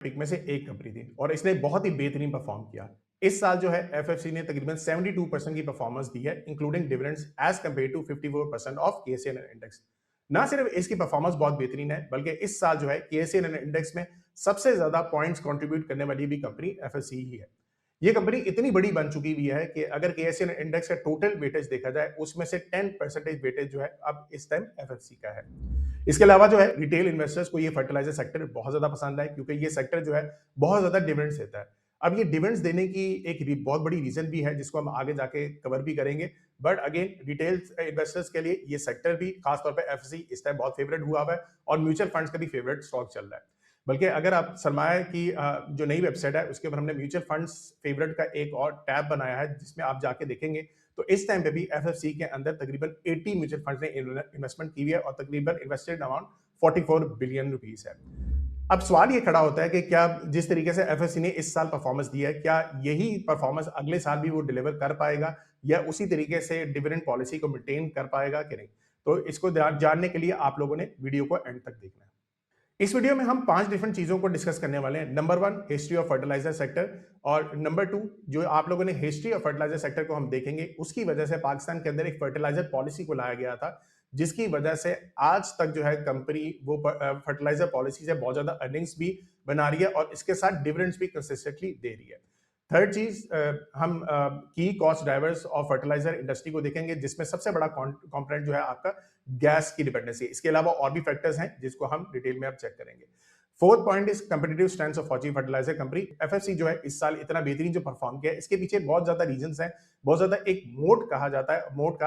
Pick में से एक कंपनी थी और इसने बहुत ही बेहतरीन परफॉर्म किया। इस साल जो है एफएफसी ने तकरीबन 72% की परफॉर्मेंस दी है including dividends as compared to 54% of KSN index. ना सिर्फ इसकी परफॉर्मेंस बहुत बेहतरीन है बल्कि इस साल जो है केएसएन इंडेक्स में सबसे ज्यादा पॉइंट्स कंट्रीब्यूट करने वाली भी कंपनी एफएफसी ही है। ये कंपनी इतनी बड़ी बन चुकी हुई है कि अगर केएसएन इंडेक्स का टोटल वेटेज देखा जाए उसमें से 10% वेटेज जो है अब इस टाइम एफएफसी का है। इसके अलावा जो है रिटेल इन्वेस्टर्स को ये फर्टिलाइजर सेक्टर बहुत ज्यादा पसंद है क्योंकि ये सेक्टर जो है बहुत ज्यादा डिविडेंड्स देता है। अब ये डिविडेंड्स देने की एक बहुत बड़ी रीजन भी है जिसको हम आगे जाके कवर भी करेंगे। बट अगेन रिटेल इन्वेस्टर्स के लिए ये सेक्टर भी खासतौर पर एफएससी इस टाइम बहुत फेवरेट हुआ हुआ है और म्यूचुअल फंड्स का भी फेवरेट स्टॉक चल रहा है। बल्कि अगर आप सरमाया की जो नई वेबसाइट है उसके ऊपर हमने म्यूचुअल फंड्स फेवरेट का एक और टैब बनाया है जिसमें आप जाके देखेंगे तो इस टाइम पे भी एफएफसी के अंदर तकरीबन 80 म्यूचुअल फंड्स ने इन्वेस्टमेंट की हुई है और तकरीबन इन्वेस्टेड अमाउंट 44 बिलियन रुपीस है। अब सवाल ये खड़ा होता है कि क्या जिस तरीके से एफएफसी ने इस साल परफॉर्मेंस दी है क्या यही परफॉर्मेंस अगले साल भी वो डिलीवर कर पाएगा या उसी तरीके से डिविडेंड पॉलिसी को मेंटेन कर पाएगा कि नहीं। तो इसको जानने के लिए आप लोगों ने वीडियो को एंड तक देखना है। इस वीडियो में हम 5 डिफरेंट चीजों को डिस्कस करने वाले हैं। Number 1 history of fertilizer sector और नंबर 2 जो आप लोगों ने हिस्ट्री ऑफ फर्टिलाइजर सेक्टर को हम देखेंगे उसकी वजह से पाकिस्तान के अंदर एक फर्टिलाइजर पॉलिसी को लाया गया था जिसकी वजह से आज तक जो है कंपनी वो फर्टिलाइजर पॉलिसी से बहुत ज्यादा अर्निंग्स भी बना रही है और इसके साथ डिविडेंड्स भी कंसिस्टेंटली दे रही है। थर्ड चीज हम की cost drivers of fertilizer industry को देखेंगे जिसमें सबसे बड़ा कंपोनेंट जो है आपका गैस की डिपेंडेंसी। इसके अलावा और भी फैक्टर्स हैं जिसको हम डिटेल में अब चेक करेंगे। Fourth point is competitive strength of Fauji fertiliser company. FFC जो है इस साल इतना बेहतरीन जो परफॉर्म किया है इसके पीछे बहुत ज्यादा रीजंस हैं। बहुत ज्यादा एक मोड कहा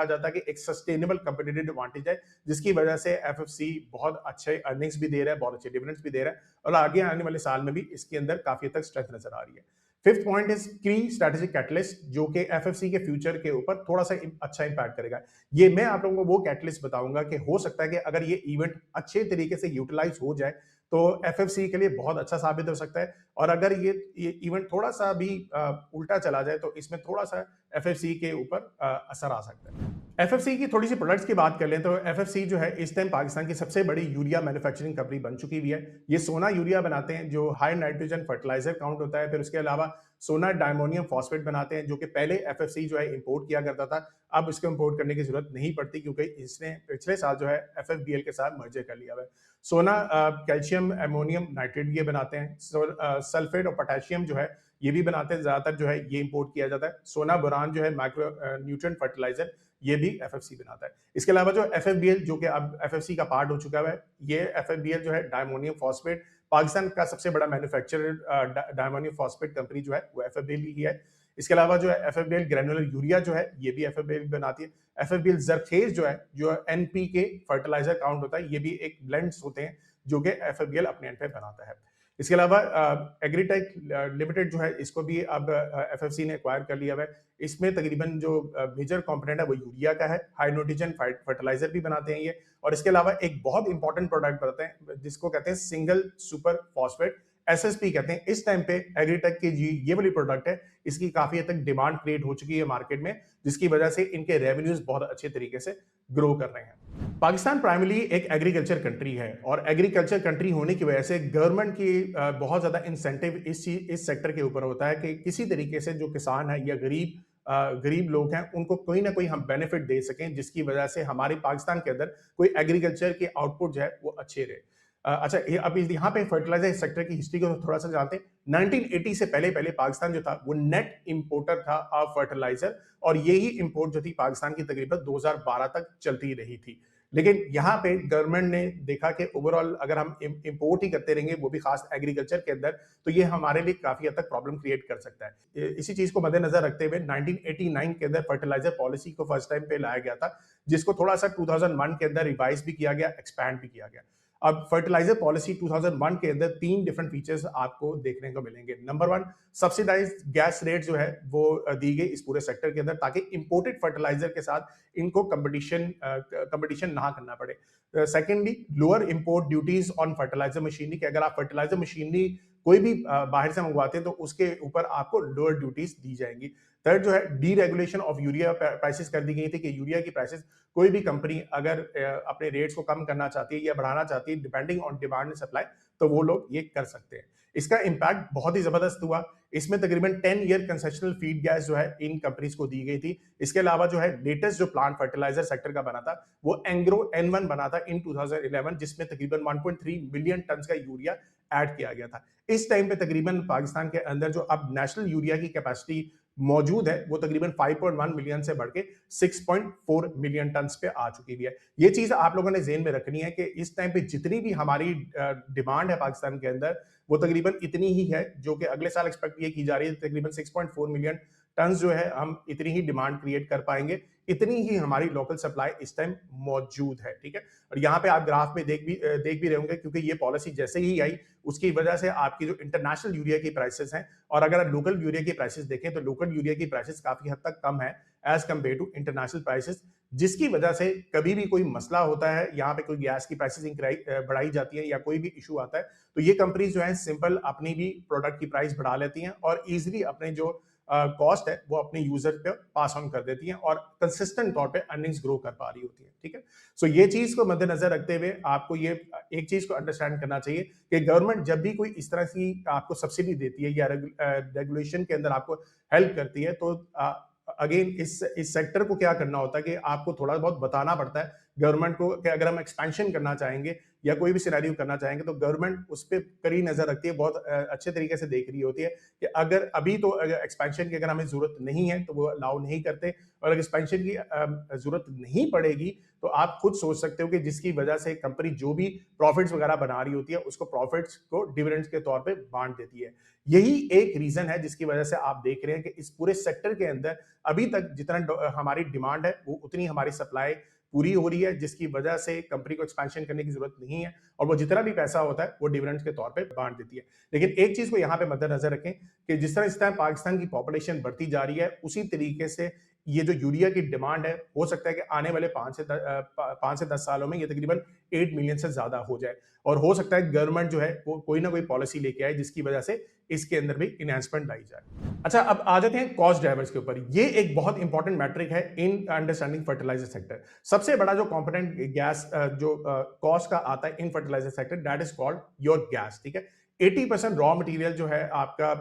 जाता है कि एक सस्टेनेबल कंपेटिटिव एडवांटेज है जिसकी वजह से एफएफसी बहुत अच्छे अर्निंग्स भी दे रहा है, बहुत अच्छे डिविडेंड्स भी दे रहा है और आगे आने वाले साल में भी इसके अंदर काफी हद तक स्ट्रेंथ नजर आ रही है। फिफ्थ पॉइंट इज की स्ट्रेटेजिक कैटलिस्ट जो कि एफएफसी के फ्यूचर के ऊपर थोड़ा सा अच्छा इंपैक्ट करेगा। ये मैं आप लोगों को वो कैटलिस्ट बताऊंगा कि हो सकता है कि अगर ये इवेंट अच्छे तरीके से यूटिलाइज हो जाए तो एफएफसी के लिए बहुत अच्छा साबित हो सकता है और अगर ये इवेंट थोड़ा सा भी उल्टा चला जाए तो इसमें थोड़ा सा एफएफसी के ऊपर असर आ सकता है। एफएफसी की थोड़ी सी प्रोडक्ट्स की बात कर लें तो एफएफसी जो है इस टाइम पाकिस्तान की सबसे बड़ी यूरिया मैन्युफैक्चरिंग कंपनी बन चुकी हुई है। ये सोना यूरिया बनाते हैं जो हाई नाइट्रोजन फर्टिलाइजर काउंट होता है। फिर उसके अलावा सोना डायमोनियम फॉस्फेट बनाते हैं जो कि पहले एफएफसी जो है इंपोर्ट किया करता था, अब इसको इंपोर्ट करने की जरूरत नहीं पड़ती क्योंकि इसने पिछले साल जो है एफएफबीएल के साथ मर्जर कर लिया है। सोना कैल्शियम एमोनियम नाइट्रेट ये बनाते हैं। सल्फेट और पोटेशियम जो है ये भी बनाते हैं, ज्यादातर जो है ये इंपोर्ट किया जाता है। सोना बोरान जो है माइक्रो न्यूट्रिएंट फर्टिलाइजर ये भी एफएफसी बनाता है। इसके अलावा जो एफएफबीएल जो कि अब एफएफसी का पार्ट हो चुका है, ये एफएफबीएल जो है डायमोनियम फॉस्फेट पाकिस्तान का सबसे बड़ा मैन्युफैक्चरर डायमोनियम फॉस्फेट कंपनी जो है वो एफएफबीएल ही है। इसके अलावा जो है एफएफबीएल ग्रेनुलर यूरिया जो है ये भी एफएफबीएल बनाती है। एफएफबीएल जरखेज जो है जो एनपीके फर्टिलाइजर काउंट होता है ये भी एक ब्लेंड्स होते हैं जो कि एफएफबीएल अपने एंड पे बनाता है। इसके अलावा एग्रीटेक लिमिटेड जो है इसको भी अब एफएफसी ने एक्वायर कर लिया है। इसमें तकरीबन जो मेजर कंपोनेंट है वो यूरिया का है। हाई नाइट्रोजन फर्टिलाइजर भी बनाते हैं ये और इसके अलावा एक बहुत इंपॉर्टेंट प्रोडक्ट बनाते हैं जिसको कहते हैं सिंगल सुपर फॉस्फेट एसएसपी कहते हैं। इस टाइम पे एग्रीटेक की जी ये वाली प्रोडक्ट है इसकी काफी हद तक डिमांड क्रिएट हो चुकी है मार्केट में जिसकी वजह से इनके रेवेन्यूज बहुत अच्छे तरीके से ग्रो कर रहे हैं। पाकिस्तान प्राइमरी एक एग्रीकल्चर कंट्री है और एग्रीकल्चर कंट्री होने की वजह से गवर्नमेंट की बहुत ज्यादा इंसेंटिव इस सेक्टर के ऊपर होता है कि किसी तरीके से जो किसान है या गरीब लोग हैं उनको कोई ना कोई हम बेनिफिट दे सकें जिसकी वजह से हमारे पाकिस्तान के अंदर कोई एग्रीकल्चर के आउटपुट जो है वो अच्छे रहे। अच्छा अब यहाँ पे फर्टिलाइजर सेक्टर की हिस्ट्री को थोड़ा सा जानते हैं। 1980 से पहले पहले पाकिस्तान जो था वो नेट इंपोर्टर था ऑफ फर्टिलाइजर और यही इंपोर्ट जो थी पाकिस्तान की तकरीबन 2012 तक चलती रही थी। लेकिन यहाँ पे गवर्नमेंट ने देखा कि ओवरऑल अगर हम इंपोर्ट ही करते रहेंगे वो भी खास एग्रीकल्चर के अंदर तो ये हमारे लिए काफी हद तक प्रॉब्लम क्रिएट कर सकता है। इसी चीज को मद्देनजर रखते हुए 1989 के अंदर फर्टिलाइजर पॉलिसी को फर्स्ट टाइम पे लाया गया था जिसको थोड़ा सा 2001 के अंदर रिवाइज भी किया गया, एक्सपैंड भी किया गया। अब फर्टिलाइजर पॉलिसी 2001 के अंदर 3 डिफरेंट फीचर्स आपको देखने को मिलेंगे। नंबर 1 सब्सिडाइज्ड गैस रेट जो है वो दी गई इस पूरे सेक्टर के अंदर ताकि इंपोर्टेड फर्टिलाइजर के साथ इनको कंपटीशन ना करना पड़े। Secondly lower import duties on fertilizer machinery कि अगर आप फर्टिलाइजर मशीनरी कोई भी बाहर से मंगवाते हैं तो उसके ऊपर आपको लोअर ड्यूटीज दी जाएंगी। थर्ड जो है डीरेगुलेशन ऑफ यूरिया प्राइसेस कर दी गई थी कि यूरिया की प्राइसेस कोई भी कंपनी अगर अपने रेट्स को कम करना चाहती है या बढ़ाना चाहती है depending on demand and supply तो वो लोग ये कर सकते हैं। इसका इम्पैक्ट बहुत ही जबरदस्त हुआ। इसमें तकरीबन 10 ईयर कंसेशनल फीड गैस जो है इन कंपनीज को दी गई थी। इसके अलावा जो है लेटेस्ट जो प्लांट फर्टिलाइजर सेक्टर का बना था वो एंग्रो N1 बना था इन 2011, जिसमें तकरीबन 1.3 मिलियन टन का यूरिया ऐड किया गया था। इस टाइम पे तकरीबन पाकिस्तान के अंदर जो अब नेशनल यूरिया की कैपेसिटी मौजूद है वो तकरीबन 5.1 मिलियन से बढ़ के 6.4 मिलियन टन पे आ चुकी हुई है। ये चीज आप लोगों ने जेहन में रखनी है कि इस टाइम पे जितनी भी हमारी डिमांड है पाकिस्तान के अंदर वो तकरीबन इतनी ही है, जो कि अगले साल एक्सपेक्ट ये की जा रही है तकरीबन 6.4 मिलियन टन जो है हम इतनी ही डिमांड क्रिएट कर पाएंगे, इतनी ही हमारी लोकल सप्लाई इस टाइम मौजूद है। ठीक है, और यहाँ पे आप ग्राफ में देख भी रहे होंगे, क्योंकि ये पॉलिसी जैसे ही आई उसकी वजह से आपकी जो इंटरनेशनल यूरिया की प्राइसेस हैं और अगर आप लोकल यूरिया की प्राइसेस देखें तो लोकल यूरिया की प्राइसेस काफी हद तक कम है as compare to international prices, जिसकी वजह से कभी भी कोई मसला होता है, यहाँ पे कोई गैस की प्राइसेस बढ़ाई जाती है या कोई भी इशू आता है तो ये कंपनीज जो है सिंपल अपनी भी प्रोडक्ट की प्राइस बढ़ा लेती हैं और इजीली अपने जो कॉस्ट है वो अपने यूजर पे पास ऑन कर देती हैं और कंसिस्टेंट तौर पे अर्निंग्स ग्रो कर पा रही होती है। ठीक है, सो ये चीज को मद्देनजर रखते हुए आपको ये एक चीज को अंडरस्टैंड करना चाहिए कि गवर्नमेंट जब भी कोई इस तरह की आपको सब्सिडी देती है या रेगुलेशन के अंदर आपको हेल्प करती है तो अगेन इस सेक्टर को क्या करना होता है कि आपको थोड़ा बहुत बताना पड़ता है गवर्नमेंट को कि अगर हम एक्सपेंशन करना चाहेंगे या कोई भी सिनेरियो करना चाहेंगे तो गवर्नमेंट उस पर कड़ी नजर रखती है, बहुत अच्छे तरीके से देख रही होती है कि अगर अभी तो एक्सपेंशन की अगर हमें जरूरत नहीं है तो वो अलाउ नहीं करते, और अगर एक्सपेंशन की जरूरत नहीं पड़ेगी तो आप खुद सोच सकते हो कि जिसकी वजह से कंपनी जो भी प्रॉफिट्स वगैरह बना रही होती है उसको प्रॉफिट्स को डिविडेंड्स के तौर पे बांट देती है। यही एक रीजन है जिसकी वजह से आप देख रहे हैं कि इस पूरे सेक्टर के अंदर अभी तक जितना हमारी डिमांड है वो उतनी हमारी सप्लाई पूरी हो रही है, जिसकी वजह से कंपनी को एक्सपेंशन करने की जरूरत नहीं है और वो जितना भी पैसा होता है वो डिविडेंड्स के तौर पे बांट देती है। लेकिन एक चीज को यहाँ पे मद्देनजर रखें कि जिस तरह पाकिस्तान की पॉपुलेशन बढ़ती जा रही है उसी तरीके से ये जो यूरिया की डिमांड है हो सकता है कि आने वाले 5 से 10 सालों में ये तकरीबन 8 मिलियन से ज्यादा हो जाए और हो सकता है गवर्नमेंट जो है वो कोई ना कोई पॉलिसी लेके आए जिसकी वजह से इसके अंदर भी इनहेंसमेंट लाई जाए। अच्छा, अब आ जाते हैं कॉस्ट ड्राइवर्स के ऊपर। ये एक बहुत इंपॉर्टेंट मैट्रिक है इन अंडरस्टैंडिंग फर्टिलाइजर सेक्टर। सबसे बड़ा जो कंपोनेंट गैस जो कॉस्ट का आता है in fertiliser sector that is called your gas. ठीक है, 80% रॉ मटेरियल जो है आपका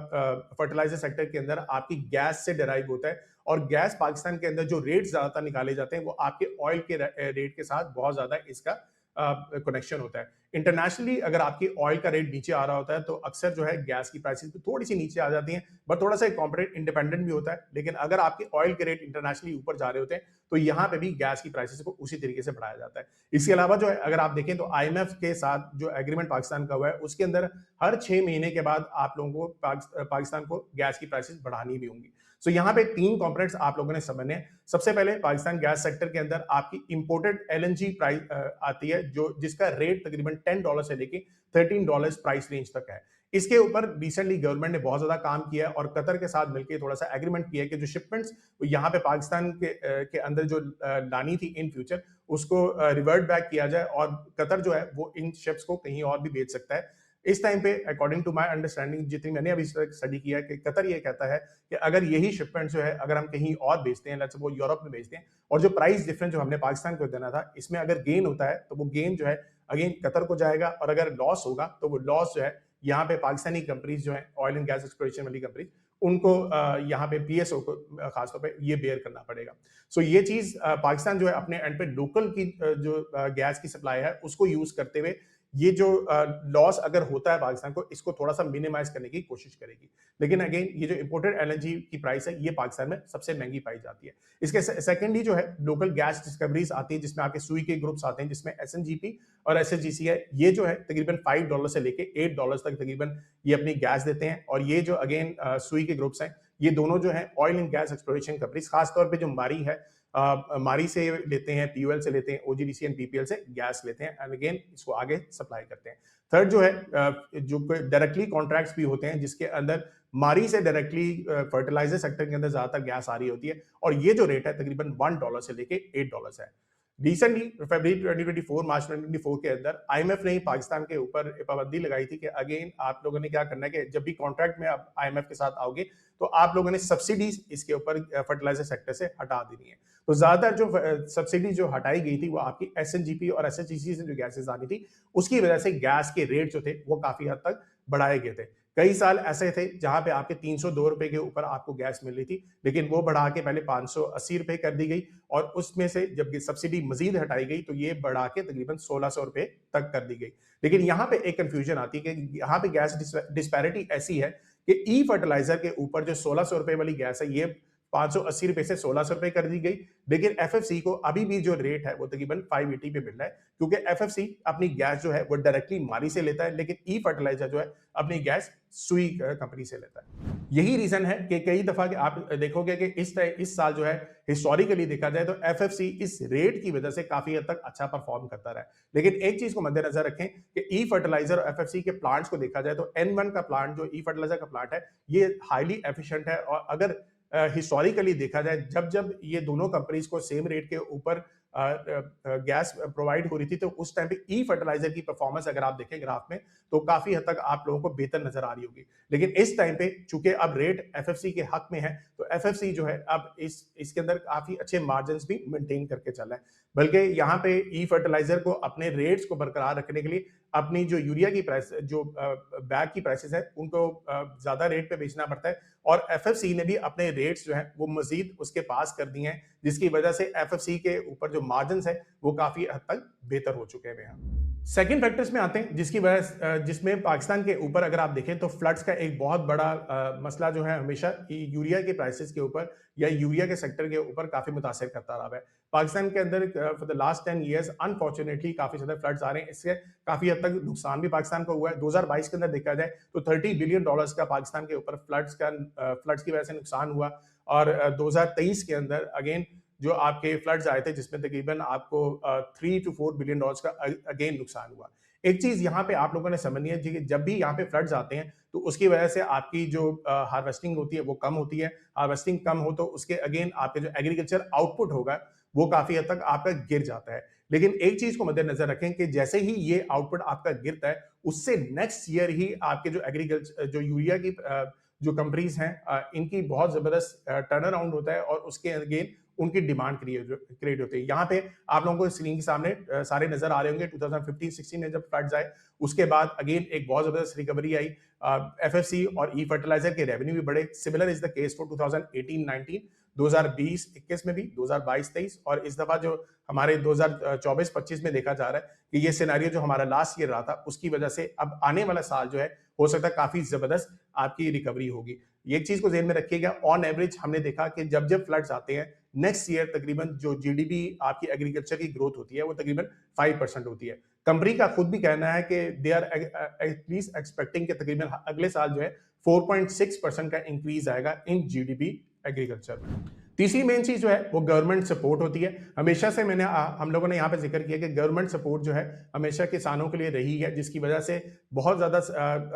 फर्टिलाइजर सेक्टर के अंदर आपकी गैस से डिराइव होता है और गैस पाकिस्तान के अंदर जो रेट ज्यादातर निकाले जाते हैं वो आपके ऑयल के रेट के साथ बहुत ज्यादा इसका कनेक्शन होता है। इंटरनेशनली अगर आपकी ऑयल का रेट नीचे आ रहा होता है तो अक्सर जो है गैस की प्राइसेस भी थोड़ी सी नीचे आ जाती हैं, बट थोड़ा सा कॉम्पिटेटिव इंडिपेंडेंट भी होता है। लेकिन अगर आपके ऑयल के रेट इंटरनेशनली ऊपर जा रहे होते हैं तो यहाँ पे भी गैस की प्राइसेस को उसी तरीके से बढ़ाया जाता है। इसके अलावा जो है अगर आप देखें तो IMF के साथ जो एग्रीमेंट पाकिस्तान का हुआ है उसके अंदर हर 6 महीने के बाद आप लोगों को पाकिस्तान को गैस की प्राइसेस बढ़ानी भी होंगी। सो यहाँ पे 3 कंपोनेंट्स आप लोगों ने समझने हैं। सबसे पहले पाकिस्तान गैस सेक्टर के अंदर आपकी इंपोर्टेड LNG प्राइस आती है जो जिसका रेट तकरीबन $10 से लेके $13 प्राइस रेंज तक है। इसके ऊपर रिसेंटली गवर्नमेंट ने बहुत ज्यादा काम किया है और कतर के साथ मिलकर थोड़ा सा एग्रीमेंट किया है कि जो शिपमेंट्स यहाँ पे पाकिस्तान के अंदर जो लानी थी इन फ्यूचर उसको रिवर्ट बैक किया जाए और कतर जो है वो इन शिप्स को कहीं और भी बेच सकता है। इस टाइम पे अकॉर्डिंग टू माय अंडरस्टैंडिंग जितनी मैंने अभी स्टडी किया है कि कतर ये कहता है कि अगर यही शिपमेंट जो है अगर हम कहीं और बेचते हैं, लेट्स सपोज यूरोप में बेचते हैं और जो प्राइस डिफरेंस जो हमने पाकिस्तान को देना था इसमें अगर गेन होता है तो वो गेन जो है अगेन कतर को जाएगा और अगर लॉस होगा तो वो लॉस जो है यहाँ पे पाकिस्तानी कंपनीज जो है ऑयल एंड गैस एक्सप्लोरेशन वाली कंपनीज उनको यहाँ पे PSO को खासतौर पे ये बेयर करना पड़ेगा। सो ये चीज पाकिस्तान जो है अपने एंड पे लोकल की जो गैस की सप्लाई है उसको यूज करते हुए ये जो लॉस अगर होता है पाकिस्तान को इसको थोड़ा सा मिनिमाइज करने की कोशिश करेगी। लेकिन अगेन ये जो इंपोर्टेड LNG की प्राइस है ये पाकिस्तान में सबसे महंगी पाई जाती है। इसके सेकेंडली जो है लोकल गैस डिस्कवरीज आती है जिसमें आपके सुई के ग्रुप्स आते हैं जिसमें SNGP और SHGC है। ये जो है तकरीबन $5 से लेके $8 तक तकरीबन ये अपनी गैस देते हैं और ये जो अगेन सुई के ग्रुप्स हैं ये दोनों जो है oil and gas exploration companies खासतौर पर जो मारी है मारी से लेते हैं, POL से लेते हैं, OGDC एंड PPL से गैस लेते हैं एंड अगेन इसको आगे सप्लाई करते हैं। थर्ड जो है जो डायरेक्टली कॉन्ट्रैक्ट्स भी होते हैं जिसके अंदर मारी से डायरेक्टली फर्टिलाइजर सेक्टर के अंदर ज्यादातर गैस आ रही होती है और ये जो रेट है तकरीबन $1 से लेके $8 है। रिसेंटली फरवरी 2024 मार्च 2024 के अंदर IMF ने पाकिस्तान के ऊपर पाबंदी लगाई थी कि अगेन आप लोगों ने क्या करना है कि जब भी कॉन्ट्रैक्ट में आप IMF के साथ आओगे तो आप लोगों ने सब्सिडीज इसके ऊपर फर्टिलाइजर सेक्टर से हटा देनी है। तो ज्यादातर जो सब्सिडी जो हटाई गई थी वो आपकी SNGP और SHGC से जो गैसेस आनी थी उसकी वजह से गैस के रेट जो थे वो काफी हद तक बढ़ाए गए थे। कई साल ऐसे थे जहां पे आपके 302 रुपए के ऊपर आपको गैस मिल रही थी, लेकिन वो बढ़ा के पहले 580 रुपए कर दी गई, और उसमें से जब सब्सिडी मजीद हटाई गई तो ये बढ़ा के तकरीबन 1600 रुपए तक कर दी गई। लेकिन यहाँ पे एक कंफ्यूजन आती है कि यहाँ पे गैस डिस्पैरिटी ऐसी है कि ई फर्टिलाइजर के ऊपर जो 1600 रुपए वाली गैस है, ये 580 रुपए से 1600 रुपए कर दी गई। लेकिन एफएफसी को अभी भी जो रेट है वो तकरीबन 580 पे मिल रहा है, क्योंकि एफएफसी अपनी गैस जो है वो डायरेक्टली मारी से लेता है, लेकिन ई फर्टिलाइजर जो है अपनी गैस सुई कंपनी से लेता है। यही रीजन है कि कई दफा कि आप देखोगे कि इस साल जो है हिस्टोरिकली देखा जाए तो एफएफसी इस रेट की वजह से काफी हद तक अच्छा परफॉर्म करता रहा है। लेकिन एक चीज को मद्देनजर रखें कि ई फर्टिलाइजर और एफएफसी के प्लांट्स को देखा जाए तो एन वन का प्लांट जो ई फर्टिलाइजर का प्लांट है ये हाईली एफिशिएंट है, और अगर हिस्टोरिकली देखा जाए जब जब ये दोनों कंपनीज को सेम रेट के ऊपर गैस प्रोवाइड हो रही थी तो उस टाइम पे ई फर्टिलाइजर की परफॉर्मेंस अगर आप देखें ग्राफ में तो काफी हद तक आप लोगों को बेहतर नजर आ रही होगी। लेकिन इस टाइम पे चूंकि अब रेट एफएफसी के हक में है तो एफएफसी जो है अब इसके अंदर काफी अच्छे मार्जिन भी मेंटेन करके चल रहा है। बल्कि यहाँ पे ई फर्टिलाइजर को अपने रेट्स को बरकरार रखने के लिए अपनी जो यूरिया की प्राइस जो बैग की प्राइसेस है उनको ज्यादा रेट पे बेचना पड़ता है, और एफएफसी ने भी अपने रेट्स जो है वो मजीद उसके पास कर दिए हैं, जिसकी वजह से एफएफसी के ऊपर जो मार्जिन है वो काफी हद तक बेहतर हो चुके हैं। सेकंड फैक्टर्स में आते हैं जिसकी वजह जिसमें पाकिस्तान के ऊपर अगर आप देखें तो फ्लड्स का एक बहुत बड़ा मसला जो है हमेशा यूरिया के प्राइसेस के ऊपर या यूरिया के सेक्टर के ऊपर काफी मुतासर करता रहा है। पाकिस्तान के अंदर for the last 10 years unfortunately काफी ज्यादा फ्लड्स आ रहे हैं, इससे काफी हद तक नुकसान भी पाकिस्तान को हुआ है। 2022 के अंदर देखा जाए तो 30 बिलियन डॉलर्स का पाकिस्तान के ऊपर फ्लड्स की वजह से नुकसान हुआ, और 2023 के अंदर अगेन जो आपके फ्लड्स आए थे जिसमें तकरीबन आपको 3 to 4 बिलियन डॉलर्स का अगेन नुकसान हुआ। एक चीज यहाँ पे आप लोगों ने समझनी है कि जब भी यहाँ पे फ्लड्स आते हैं तो उसकी वजह से आपकी जो हार्वेस्टिंग होती है वो कम होती है। हार्वेस्टिंग कम हो तो उसके अगेन आपके जो एग्रीकल्चर आउटपुट होगा वो काफी हद तक आपका गिर जाता है। लेकिन एक चीज को मद्देनजर रखें कि जैसे ही ये आउटपुट आपका गिरता है उससे नेक्स्ट ईयर ही आपके जो एग्रीकल्चर जो यूरिया की जो कंपनीज हैं इनकी बहुत जबरदस्त टर्न अराउंड होता है, और उसके अगेन उनकी डिमांड क्रिएट होती है। यहाँ पे आप लोगों को स्क्रीन के सामने सारे नजर आ रहे होंगे 2015-16 में जब फ्लड्स आए उसके बाद अगेन एक बहुत जबरदस्त रिकवरी आई। एफएफसी और ई फर्टिलाइजर के रेवेन्यू भी बढ़े। Similar is the case for 2018-19, 2020-21 में भी, 2022-23, और इस दफा जो हमारे 2024-25 में देखा जा रहा है कि ये सिनेरियो जो हमारा लास्ट ईयर रहा था उसकी वजह से अब आने वाला साल जो है हो सकता है काफी जबरदस्त आपकी रिकवरी होगी। ये चीज को ध्यान में रखिएगा। ऑन एवरेज हमने देखा कि जब जब फ्लड्स आते हैं नेक्स्ट ईयर तकरीबन जो जीडीपी आपकी एग्रीकल्चर की ग्रोथ होती है वो तकरीबन 5% होती है। कंपनी का खुद भी कहना है कि दे आर एटलीस्ट एक्सपेक्टिंग कि तकरीबन अगले साल जो है 4.6% का इंक्रीज आएगा इन जीडीपी एग्रीकल्चर में। तीसरी मेन चीज जो है वो गवर्नमेंट सपोर्ट होती है। हमेशा से हम लोगों ने यहाँ पे जिक्र किया कि गवर्नमेंट सपोर्ट जो है हमेशा किसानों के लिए रही है, जिसकी वजह से बहुत ज्यादा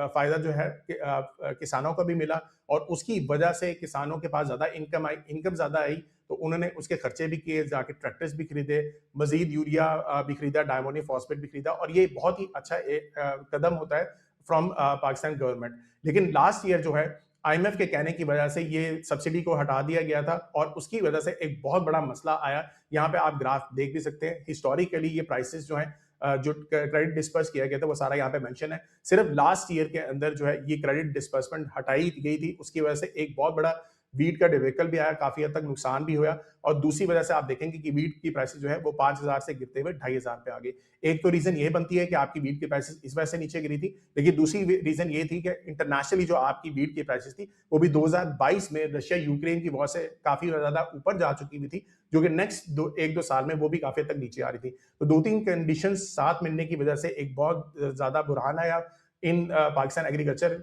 फायदा जो है किसानों को भी मिला, और उसकी वजह से किसानों के पास ज्यादा इनकम ज्यादा आई तो उन्होंने उसके खर्चे भी किए, जाके ट्रैक्टर्स भी खरीदे, मजीद यूरिया भी खरीदा, डायमोनियम फॉस्फेट भी खरीदा, और ये बहुत ही अच्छा कदम होता है फ्रॉम पाकिस्तान गवर्नमेंट। लेकिन लास्ट ईयर जो है आईएमएफ के कहने की वजह से ये सब्सिडी को हटा दिया गया था, और उसकी वजह से एक बहुत बड़ा मसला आया। यहाँ पे आप ग्राफ देख भी सकते हैं। हिस्टोरिकली ये प्राइसेस जो हैं जो क्रेडिट डिस्पर्स किया गया था वो सारा यहाँ पे मेंशन है। सिर्फ लास्ट ईयर के अंदर जो है ये क्रेडिट डिस्पर्समेंट हटाई गई थी, उसकी वजह से एक बहुत बड़ा वीट का डिवेकल भी आया, काफी हद तक नुकसान भी हुआ, और दूसरी वजह से आप देखेंगे कि वीट की प्राइसेस जो है वो 5000 से गिरते हुए 2500 पे आ गई। एक तो रीजन ये बनती है कि आपकी वीट की प्राइसेस इस वजह से नीचे गिरी थी, लेकिन दूसरी रीजन ये थी कि इंटरनेशनली जो आपकी वीट की प्राइसेस थी वो भी 2022 में रशिया यूक्रेन की वॉर से काफी ज्यादा ऊपर जा चुकी हुई थी, जो कि नेक्स्ट एक दो साल में वो भी काफी हद तक नीचे आ रही थी। तो दो तीन कंडीशन साथ मिलने की वजह से एक बहुत ज्यादा बुरहान आया इन पाकिस्तान एग्रीकल्चर,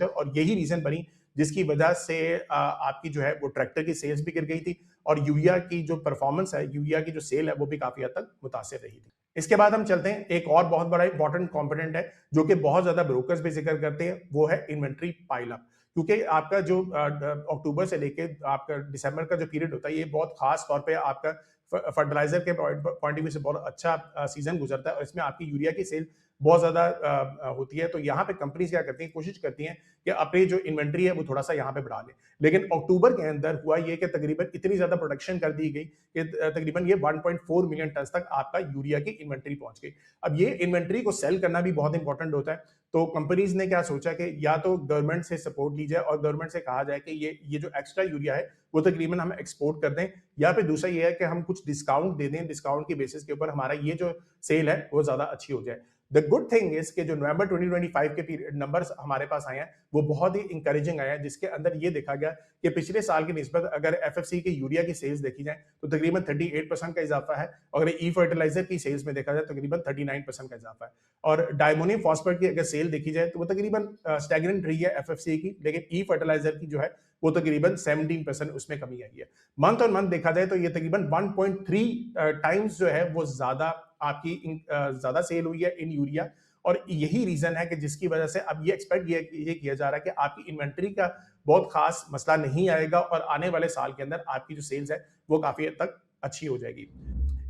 और यही रीजन बनी जिसकी वजह से आपकी जो है वो ट्रैक्टर की सेल्स भी गिर गई थी, और यूरिया की जो परफॉर्मेंस है, यूरिया की जो सेल है वो भी काफी हद तक मुतासिर रही थी। इसके बाद हम चलते हैं एक और बहुत बड़ा इंपॉर्टेंट कंपोनेंट है जो कि बहुत ज्यादा ब्रोकर्स भी जिक्र करते हैं, वो है इन्वेंट्री पाइलअप। क्योंकि आपका जो अक्टूबर से लेके आपका दिसंबर का जो पीरियड होता है ये बहुत खास तौर पे आपका फर्टिलाइजर के पॉइंट ऑफ व्यू से बहुत अच्छा सीजन गुजरता है, और इसमें आपकी यूरिया की सेल बहुत ज्यादा होती है। तो यहाँ पे कंपनीज क्या करती हैं, कोशिश करती हैं कि अपनी जो इन्वेंट्री है वो थोड़ा सा यहाँ पे बढ़ा लें। लेकिन अक्टूबर के अंदर हुआ ये कि तकरीबन इतनी ज्यादा प्रोडक्शन कर दी गई कि तकरीबन ये 1.4 मिलियन टन तक आपका यूरिया की इन्वेंट्री पहुंच गई। अब ये इन्वेंट्री को सेल करना भी बहुत इंपॉर्टेंट होता है। तो कंपनीज ने क्या सोचा कि या तो गवर्नमेंट से सपोर्ट ली जाए और गवर्नमेंट से कहा जाए कि ये जो एक्स्ट्रा यूरिया है वो तकरीबन हम एक्सपोर्ट कर दें, या फिर दूसरा ये है कि हम कुछ डिस्काउंट दे दें, डिस्काउंट की बेसिस के ऊपर हमारा ये जो सेल है वो ज्यादा अच्छी हो जाए। द गुड थिंग इज कि जो नवंबर 2025 के पीरियड नंबर्स हमारे पास आए हैं वो बहुत ही इंकरेजिंग आए हैं, जिसके अंदर ये देखा गया कि पिछले साल की निस्बत अगर एफएफसी के यूरिया की सेल्स देखी जाए तो तकरीबन 38% का इजाफा है, और अगर ई फर्टिलाइजर की सेल्स में देखा जाए तो तकरीबन 39% का इजाफा है। और डायमोनियम फॉस्फेट की अगर सेल देखी जाए तो वो तकरीबन स्टैग्नेंट रही है एफएफसी की, लेकिन ई फर्टिलाइजर की जो है वो तकरीबन 17% उसमें कमी आई है। मंथ ऑन मंथ देखा जाए तो ये तकरीबन 1.3 टाइम्स जो है वो ज्यादा आपकी ज्यादा सेल हुई है इन यूरिया, और यही रीजन है कि जिसकी वजह से अब ये एक्सपेक्ट ये किया जा रहा है कि आपकी इन्वेंट्री का बहुत खास मसला नहीं आएगा और आने वाले साल के अंदर आपकी जो सेल्स है वो काफी हद तक अच्छी हो जाएगी।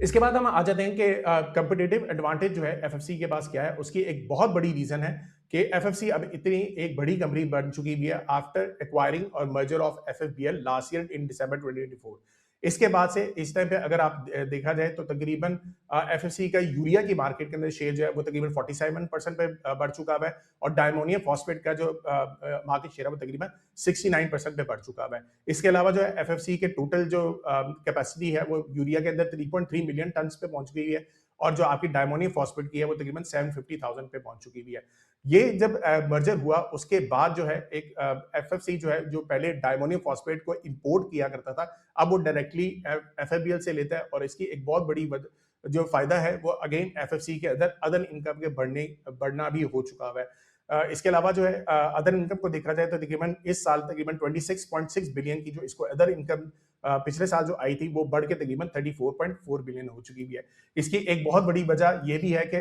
इसके बाद हम आ जाते हैं कि कंपिटिटिव एडवांटेज जो है एफएफसी के पास क्या है। उसकी एक बहुत बड़ी रीजन है कि एफएफसी अब इतनी एक बड़ी कंपनी बन चुकी भी है आफ्टर एक्वायरिंग और merger of FFBL last year in December 2024। इसके बाद से इस टाइम पे अगर आप देखा जाए तो तकरीबन एफएफसी का यूरिया की मार्केट के अंदर शेयर जो है वो तकरीबन 47% पे बढ़ चुका है, और डायमोनियम फॉस्फेट का जो मार्केट शेयर है वो तकरीबन 69% पे बढ़ चुका है। इसके अलावा जो है एफएफसी के टोटल जो कैपेसिटी है वो यूरिया के अंदर 3.3 मिलियन टन पे पहुंच गई है, और जो आपकी डायमोनियम फॉस्फेट की है वो तकरीबन 750,000 पे पहुंच चुकी हुई है। ये जब मर्जर हुआ उसके बाद जो है एक एफएफसी जो है जो पहले डायमोनियम फॉस्फेट को इंपोर्ट किया करता था, अब वो डायरेक्टली एफएफबीएल से लेता है, और इसकी एक बहुत बड़ी जो फायदा है वो अगेन एफएफसी के अंदर अदर इनकम के बढ़ना भी हो चुका है। इसके अलावा जो है अदर इनकम को देखा जाए तो तकरीबन इस साल तकरीबन 26.6 बिलियन की जो इसको अदर इनकम पिछले साल जो आई थी वो बढ़ के तकरीबन 34.4 बिलियन हो चुकी भी है। इसकी एक बहुत बड़ी वजह ये भी है कि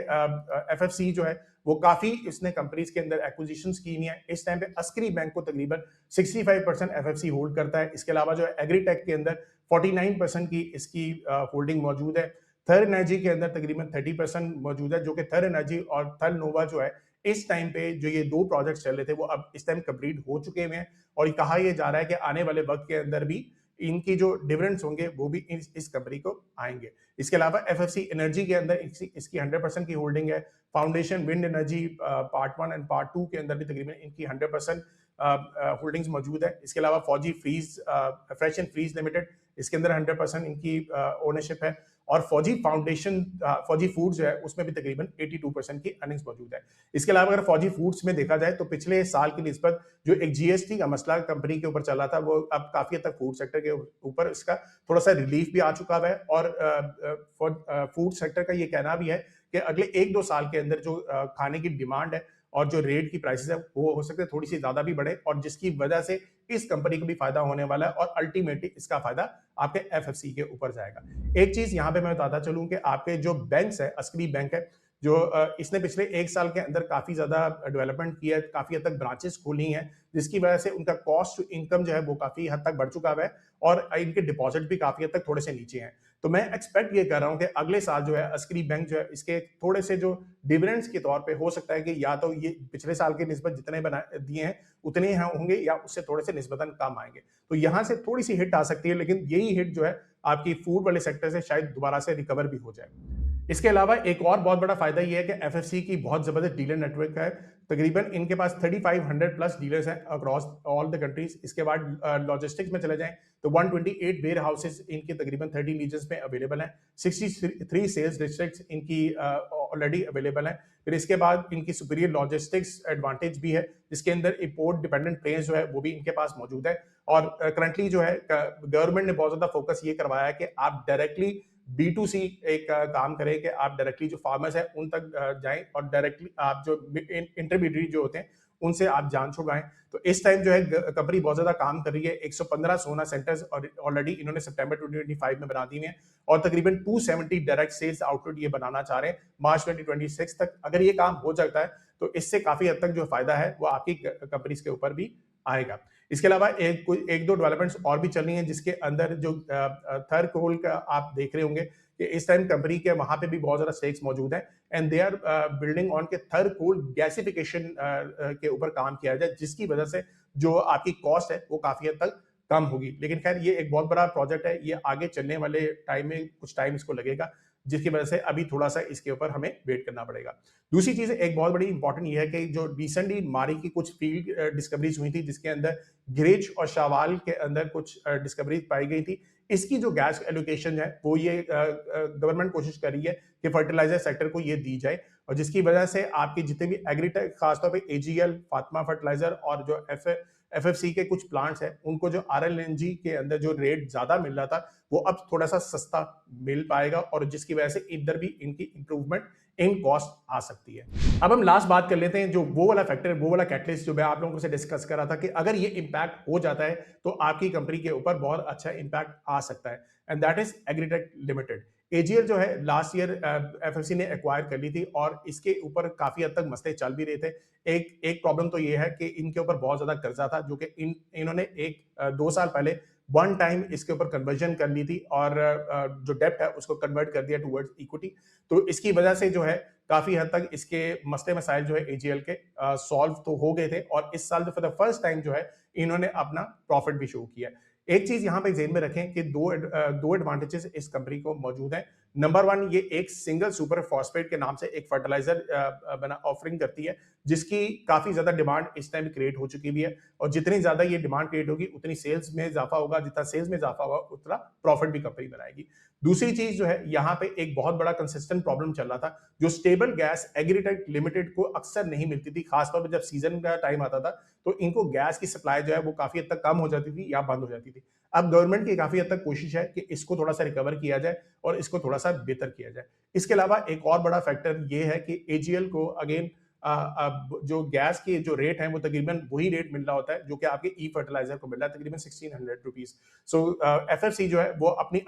एफएफसी जो है वो काफी इसने कंपनीज के अंदर एक्विजिशंस की हुई है। इस टाइम पे अस्करी बैंक को तकरीबन 65% एफएफसी होल्ड करता है। इसके अलावा जो है एग्रीटेक के अंदर 49% की इसकी होल्डिंग मौजूद है। थर एनर्जी के अंदर तकरीबन 30% मौजूद है, जो कि थर एनर्जी और थर नोवा जो है इस टाइम पे जो ये दो प्रोजेक्ट्स चल रहे थे वो अब इस टाइम कंप्लीट हो चुके हैं, और कहा यह जा रहा है कि आने वाले वक्त के अंदर भी इनकी जो डिविडेंड्स होंगे वो भी इस कंपनी को आएंगे। इसके अलावा एफएफसी एनर्जी के अंदर इसकी 100% की होल्डिंग है। Foundation wind energy part 1 and part 2 के अंदर भी तकरीबन इनकी 100% होल्डिंग्स मौजूद है। इसके अलावा Fauji freeze fresh and freeze limited, इसके अंदर 100% इनकी ओनरशिप है, और फौजी फाउंडेशन फौजी फूड्स जो है उसमें भी तकरीबन 82% की अर्निंग्स मौजूद है। इसके अलावा अगर फौजी फूड्स में देखा जाए तो पिछले साल की निस्बत जो एक जीएसटी का मसला कंपनी के ऊपर चला था वो अब काफी हद तक फूड सेक्टर के ऊपर इसका थोड़ा सा रिलीफ भी आ चुका है, और फूड सेक्टर का ये कहना भी है कि अगले 1-2 साल के अंदर जो खाने की डिमांड है और जो रेट की प्राइसेस है वो हो सकता है थोड़ी सी ज्यादा भी बढ़े, और जिसकी वजह से इस कंपनी को भी फायदा होने वाला है, और अल्टीमेटली इसका फायदा आपके एफएफसी के ऊपर जाएगा। एक चीज यहाँ पे मैं बताता चलूं कि आपके जो बैंक्स है, अस्करी बैंक है जो इसने पिछले 1 साल के अंदर काफी ज्यादा डेवलपमेंट किया है, काफी हद तक ब्रांचेस खोली हैं, जिसकी वजह से उनका कॉस्ट टू इनकम जो है वो काफी हद तक बढ़ चुका है, और इनके डिपॉजिट भी काफी हद तक थोड़े से नीचे हैं। तो मैं एक्सपेक्ट ये कर रहा हूँ कि अगले साल जो है अस्करी बैंक जो है इसके थोड़े से जो डिविडेंड्स के तौर पे हो सकता है कि या तो ये पिछले साल की निस्बत जितने बना दिए हैं उतने यहाँ होंगे, या उससे थोड़े से निस्बतन कम आएंगे। तो यहाँ से थोड़ी सी हिट आ सकती है, लेकिन यही हिट जो है आपकी फूड वाले सेक्टर से शायद दोबारा से रिकवर भी हो जाए। इसके अलावा एक और बहुत बड़ा फायदा यह है कि एफएफसी की बहुत जबरदस्त डीलर नेटवर्क है। तकरीबन इनके पास 3500 प्लस डीलर्स हैं अक्रॉस ऑल द कंट्रीज। इसके बाद लॉजिस्टिक्स में चले जाएं तो 128 वेयर हाउसेज इनके तकरीबन 30 रीजन्स में अवेलेबल हैं। 63 सेल्स डिस्ट्रिक्ट्स इनकी ऑलरेडी अवेलेबल हैं। फिर इसके बाद इनकी सुपीरियर लॉजिस्टिक्स एडवांटेज भी है, जिसके अंदर इंपोर्ट डिपेंडेंट प्लेन्स जो है वो भी इनके पास मौजूद है। और करंटली जो है गवर्नमेंट ने बहुत ज्यादा फोकस ये करवाया है कि आप डायरेक्टली B2C एक काम करें कि आप डायरेक्टली जो फार्मर्स हैं उन तक जाएं, और डायरेक्टली आप जो इंटरमीडिएट जो होते हैं उनसे आप जान छुड़वाएं। तो इस टाइम जो है कंपनी बहुत ज्यादा काम कर रही है। 115 सोना सेंटर्स और ऑलरेडी इन्होंने सितंबर 2025 में बना दिए हैं, और तकरीबन 270 डायरेक्ट सेल्स आउटलेट ये बनाना चाह रहे हैं मार्च 2026 तक। अगर ये काम हो जाता है तो इससे काफी हद तक जो फायदा है वो आपकी कंपनीज के ऊपर भी आएगा। इसके अलावा एक दो डेवलपमेंट्स और भी चल रही हैं, जिसके अंदर जो थर्ड कोल का आप देख रहे होंगे कि इस टाइम कंपनी के वहां पे भी बहुत ज्यादा स्टेक्स मौजूद हैं, and they are building on के थर्ड कोल गैसिफिकेशन के ऊपर काम किया जाए, जिसकी वजह से जो आपकी कॉस्ट है वो काफी हद तक कम होगी। लेकिन खैर ये एक बहुत बड़ा प्रोजेक्ट है, ये आगे चलने वाले टाइम में कुछ टाइम इसको लगेगा। जिसकी वजह से अभी थोड़ा सा इसके ऊपर हमें वेट करना पड़ेगा। दूसरी चीज एक बहुत बड़ी इंपॉर्टेंट ये है कि जो रिसेंटली मारी की कुछ फील्ड डिस्कवरीज हुई थी, जिसके अंदर गिरेज और शावाल के अंदर कुछ डिस्कवरीज पाई गई थी, इसकी जो गैस एलोकेशन है वो ये गवर्नमेंट कोशिश कर रही है कि फर्टिलाइजर सेक्टर को ये दी जाए, और जिसकी वजह से आपकी जितने भी एग्रीटेक, खासतौर पे एजीएल, फातिमा फर्टिलाइजर और जो एफएफसी के कुछ प्लांट्स हैं, उनको जो आरएलएनजी के अंदर जो रेट ज्यादा मिल रहा था वो अब थोड़ा सा सस्ता मिल पाएगा, और जिसकी वजह से इधर भी इनकी इंप्रूवमेंट इन कॉस्ट आ सकती है। अब हम लास्ट बात कर लेते हैं, जो वो वाला फैक्टर, वो वाला कैटलिस्ट जो मैं आप लोगों से डिस्कस कर रहा था कि अगर ये इंपैक्ट हो जाता है तो आपकी कंपनी के ऊपर बहुत अच्छा इंपैक्ट आ सकता है, and that is agritech limited. AGL जो है लास्ट ईयर एफएफसी ने एक्वायर कर ली थी, और इसके ऊपर काफी हद तक मसले चल भी रहे थे। एक प्रॉब्लम तो ये है कि इनके ऊपर बहुत ज्यादा कर्जा था, जो कि इन्होंने 2 साल पहले वन टाइम इसके ऊपर कन्वर्जन कर ली थी, और जो डेप्ट है उसको कन्वर्ट कर दिया टुवर्ड्स इक्विटी। तो इसकी वजह से जो है काफी हद तक इसके मसले मसाइल जो है एजीएल के सॉल्व तो हो गए थे, और इस साल फॉर द फर्स्ट टाइम जो है इन्होंने अपना प्रॉफिट भी शो किया। एक चीज यहां पे जेन में रखें कि दो एडवांटेजेस इस कंपनी को मौजूद है। नंबर वन, ये एक सिंगल सुपर फॉस्फेट के नाम से एक फर्टिलाइजर बना ऑफरिंग करती है, जिसकी काफी ज्यादा डिमांड इस टाइम क्रिएट हो चुकी भी है, और जितनी ज्यादा ये डिमांड क्रिएट होगी उतनी सेल्स में इजाफा होगा, जितना सेल्स में इजाफा होगा उतना प्रॉफिट भी कंपनी बनाएगी। दूसरी चीज जो है, यहाँ पे एक बहुत बड़ा कंसिस्टेंट प्रॉब्लम चल रहा था, जो स्टेबल गैस एग्रीटेक लिमिटेड को अक्सर नहीं मिलती थी, खासतौर पर जब सीजन का टाइम आता था तो इनको गैस की सप्लाई जो है वो काफी हद तक कम हो जाती थी या बंद हो जाती थी। अब गवर्नमेंट की काफी हद तक कोशिश है कि इसको थोड़ा सा रिकवर किया जाए और इसको थोड़ा सा बेहतर किया जाए। इसके अलावा एक और बड़ा फैक्टर ये है कि एजीएल को अगेन जो गैस के जो रेट है वो तकरीबन वही रेट मिल रहा होता है जो कि आपके ई फर्टिलाइजर को मिल रहा है, तकरीबन 1600 रुपीज। सो एफएफसी जो है वो अपनी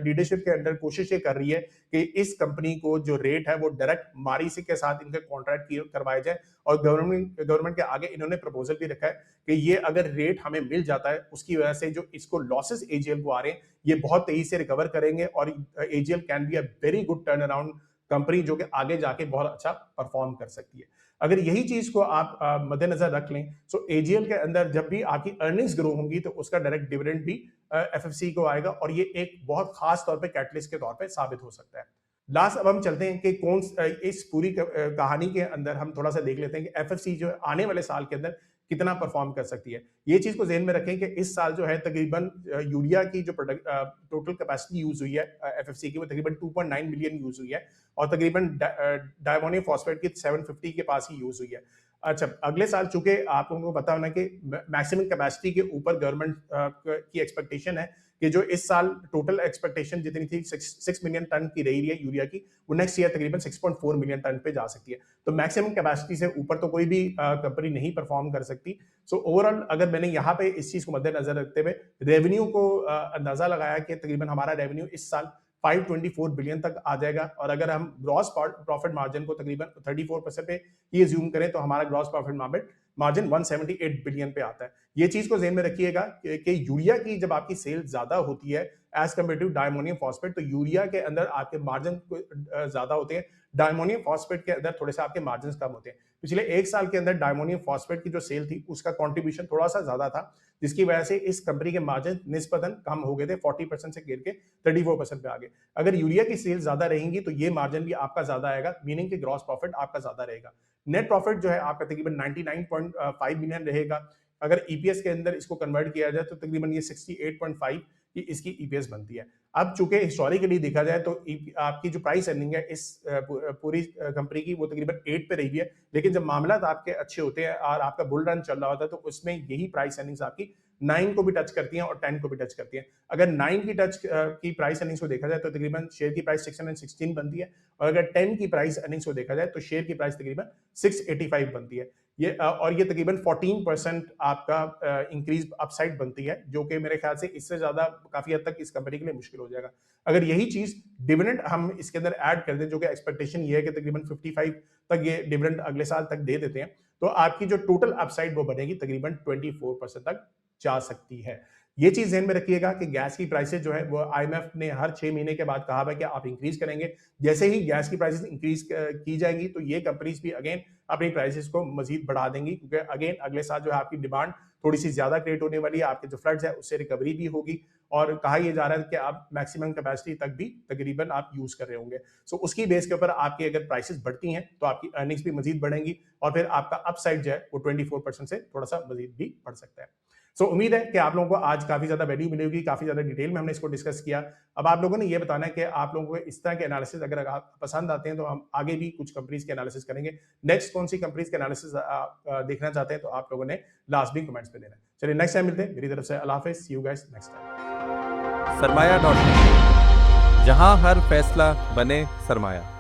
लीडरशिप के अंडर कोशिश ये कर रही है कि इस कंपनी को जो रेट है वो डायरेक्ट मारी से के साथ इनका कॉन्ट्रैक्ट करवाया जाए, और गवर्नमेंट के आगे इन्होंने प्रपोजल भी रखा है कि ये अगर रेट हमें मिल जाता है उसकी वजह से जो इसको लॉसेस एजीएल को आ रहे हैं ये बहुत तेजी से रिकवर करेंगे, और AGL can be a very good turn around company जो कि आगे जाके बहुत अच्छा परफॉर्म कर सकती है। अगर यही चीज को आप मद्देनजर रख लें, तो एजीएल के अंदर जब भी आपकी अर्निंग्स ग्रो होंगी तो उसका डायरेक्ट डिविडेंड भी एफएफसी को आएगा, और ये एक बहुत खास तौर पे कैटलिस्ट के तौर पे साबित हो सकता है। लास्ट अब हम चलते हैं कि इस पूरी कहानी के अंदर हम थोड़ा सा देख लेते हैं कि एफएफसी जो आने वाले साल के अंदर कितना परफॉर्म कर सकती है। ये चीज को ज़हन में रखें कि इस साल जो है तकरीबन यूरिया की जो टोटल कैपेसिटी यूज हुई है एफएफसी की, वो तकरीबन 2.9 मिलियन यूज हुई है, और तकरीबन डायमोनियम फॉस्फेट की 750 के पास ही यूज हुई है। अच्छा, अगले साल चूंकि आप लोगों को पता होना कि मैक्सिमम कैपेसिटी के ऊपर गवर्नमेंट की एक्सपेक्टेशन है कि जो इस साल टोटल एक्सपेक्टेशन जितनी थी 6 मिलियन टन की रही है यूरिया की, वो नेक्स्ट ईयर तकरीबन 6.4 मिलियन टन पे जा सकती है। तो मैक्सिमम कैपेसिटी से ऊपर तो कोई भी कंपनी नहीं परफॉर्म कर सकती। सो ओवरऑल अगर मैंने यहाँ पे इस चीज को मद्देनजर रखते हुए रेवेन्यू को अंदाजा लगाया कि तकरीबन हमारा रेवेन्यू इस साल 524 बिलियन तक आ जाएगा, और अगर हम ग्रॉस प्रॉफिट मार्जिन को तकरीबन 34% पे ये ज्यूम करें तो हमारा ग्रॉस प्रॉफिट मार्जिन 178 बिलियन पे आता है। ये चीज को ज़हन में रखिएगा कि यूरिया की जब आपकी सेल ज्यादा होती है as compare to diammonium phosphate, तो यूरिया के अंदर आपके मार्जिन ज्यादा होते हैं, डायमोनियम फॉस्फेट के अंदर थोड़े से आपके मार्जिन कम होते हैं। पिछले एक साल के अंदर डायमोनियम फॉस्फेट की जो सेल थी उसका कॉन्ट्रीब्यूशन थोड़ा सा ज्यादा था, जिसकी वजह से इस कंपनी के मार्जिन निस्बतन कम हो गए थे, 40% से गिर के 34% पे आ गए। अगर यूरिया की सेल ज्यादा रहेंगी तो ये मार्जिन भी आपका ज्यादा आएगा, मीनिंग कि ग्रॉस प्रॉफिट आपका ज्यादा रहेगा। नेट प्रॉफिट जो है आपका तकरीबन 99.5 मिलियन रहेगा। अगर ईपीएस के अंदर इसको कन्वर्ट किया जाए तो तकरीबन ये 68.5 की इसकी ईपीएस बनती है। अब चूंकि हिस्टोरिकली देखा जाए तो आपकी जो प्राइस अर्निंग है इस पूरी कंपनी की वो तकरीबन 8 पे रही है, लेकिन जब मामला आपके अच्छे होते हैं और आपका बुल रन चल रहा होता है तो उसमें यही प्राइस अर्निंग्स आपकी 9 को भी टच करती हैं और 10 को भी टच करती हैं। अगर 9 की प्राइस अर्निंग्स को देखा जाए तो तकरीबन शेयर की प्राइस 616 बनती है, और अगर 10 की प्राइस अर्निंग्स को देखा जाए तो शेयर की प्राइस तकरीबन 685 बनती है। और ये तकरीबन 14% आपका इंक्रीज अपसाइड बनती है, जो कि मेरे ख्याल से इससे ज्यादा काफी हद तक इस कंपनी के लिए मुश्किल हो जाएगा। अगर यही चीज डिविडेंड हम इसके अंदर ऐड कर दें, जो कि एक्सपेक्टेशन ये है कि तकरीबन 55 तक ये डिविडेंड अगले साल तक दे देते हैं, तो आपकी जो टोटल अपसाइड वो बनेगी तकरीबन 24% तक जा सकती है। ये चीज ध्यान में रखिएगा कि गैस की प्राइसेस जो है वो आईएमएफ ने हर 6 महीने के बाद कहा है कि आप इंक्रीज करेंगे। जैसे ही गैस की प्राइसेस इंक्रीज की जाएंगी तो ये कंपनीज भी अगेन अपनी प्राइसेस को मजीद बढ़ा देंगी, क्योंकि अगेन अगले साल जो है आपकी डिमांड थोड़ी सी ज्यादा क्रिएट होने वाली है, आपके जो फ्लड्स है उससे रिकवरी भी होगी, और कहा यह जा रहा है कि आप मैक्सिमम कैपेसिटी तक भी तकरीबन आप यूज कर रहे होंगे। सो उसकी बेस के ऊपर आपकी अगर प्राइसेस बढ़ती हैं तो आपकी अर्निंग्स भी मजीद बढ़ेंगी, और फिर आपका अपसाइड जो है वो 24% से थोड़ा सा मजीद भी बढ़ सकता है। सो उम्मीद है कि आप लोगों को आज काफी ज्यादा वैल्यू मिली होगी, काफी ज्यादा डिटेल में हमने इसको डिस्कस किया। अब आप लोगों ने ये बताना है कि आप लोगों को इस तरह के एनालिसिस अगर आप पसंद आते हैं तो हम आगे भी कुछ कंपनीज के एनालिसिस करेंगे। नेक्स्ट कौन सी कंपनीज के एनालिसिस देखना चाहते हैं तो आप लोगों ने लास्ट भी कमेंट्स में देना है। चलिए नेक्स्ट टाइम मिलते हैं, मेरी तरफ से अल्लाह हाफिज़, सी यू गाइस नेक्स्ट टाइम। सरमाया.com, जहां हर फैसला बने सरमाया।